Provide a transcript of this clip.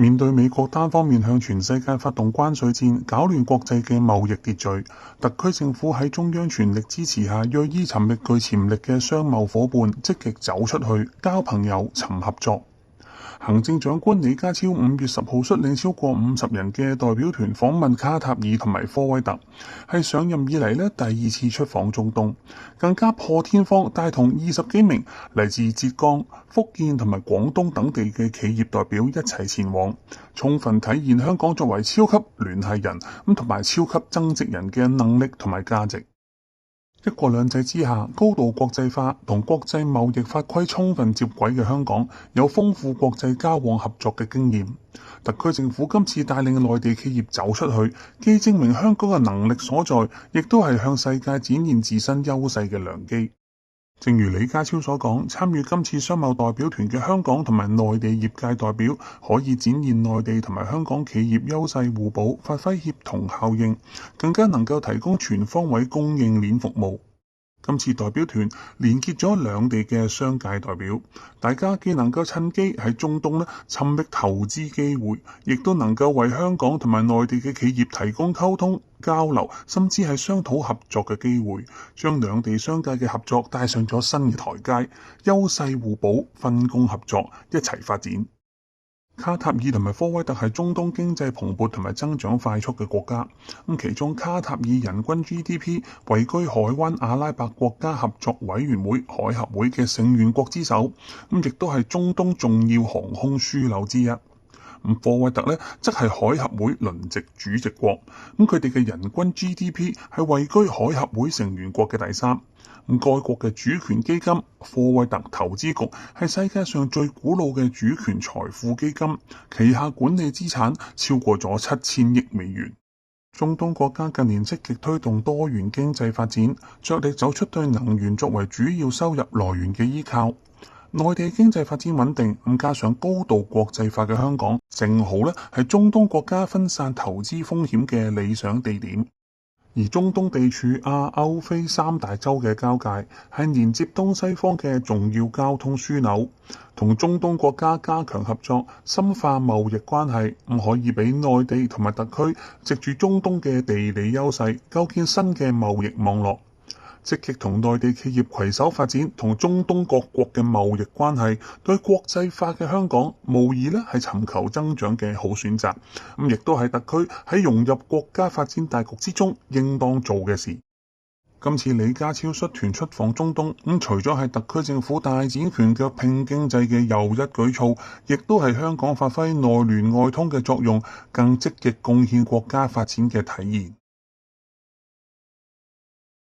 面對美國單方面向全世界發動關稅戰，搞亂國際嘅貿易秩序，特區政府喺中央全力支持下，銳意尋覓具潛力嘅商貿夥伴，積極走出去，交朋友、尋合作。行政長官李家超5月10號率領超過50人嘅代表團訪問卡塔爾同埋科威特，係上任以嚟第2次出訪中東，更加破天荒帶同20幾名嚟自浙江、福建同埋廣東等地嘅企業代表一齊前往，充分體現香港作為超級聯繫人同埋超級增值人嘅能力同埋價值。一國兩制之下，高度國際化同國際貿易法規充分接軌嘅香港，有豐富國際交往合作嘅經驗。特區政府今次帶領內地企業走出去，既證明香港嘅能力所在，亦都係向世界展現自身優勢嘅良機。正如李家超所講，參與今次商貿代表團嘅香港同埋內地業界代表，可以展現內地同埋香港企業優勢互補，發揮協同效應，更加能夠提供全方位供應鏈服務。今次代表團連結咗兩地嘅商界代表，大家既能夠趁機喺中東尋覓投資機會，亦都能夠為香港同埋內地嘅企業提供溝通、交流，甚至係商討合作嘅機會，將兩地商界嘅合作帶上咗新嘅台階，優勢互補，分工合作，一齊發展。卡塔爾同埋科威特係中東經濟蓬勃同埋增長快速嘅國家，其中卡塔爾人均 GDP 位居海灣阿拉伯國家合作委員會海合會嘅成員國之首，亦都係中東重要航空樞紐之一。科威特則係海合會輪值主席國，佢哋嘅人均 GDP 係位居海合會成員國嘅第3。該國嘅主權基金科威特投資局係世界上最古老嘅主權財富基金，旗下管理資產超過咗7000億美元。中東國家近年積極推動多元經濟發展，着力走出對能源作為主要收入來源嘅依靠。內地經濟發展穩定，加上高度國際化嘅香港，正好係中東國家分散投資風險嘅理想地點。而中東地處亞歐非3大洲嘅交界，係連接東西方嘅重要交通樞紐。同中東國家加強合作，深化貿易關係，可以俾內地同埋特區藉住中東嘅地理優勢，構建新嘅貿易網絡。積極同內地企業攜手發展同中東各國嘅貿易關係，對國際化嘅香港無疑係尋求增長嘅好選擇。亦都係特區喺融入國家發展大局之中應當做嘅事。今次李家超率團出訪中東，除咗係特區政府大展拳腳拼經濟嘅又一舉措，亦都係香港發揮內聯外通嘅作用，更積極貢獻國家發展嘅體現。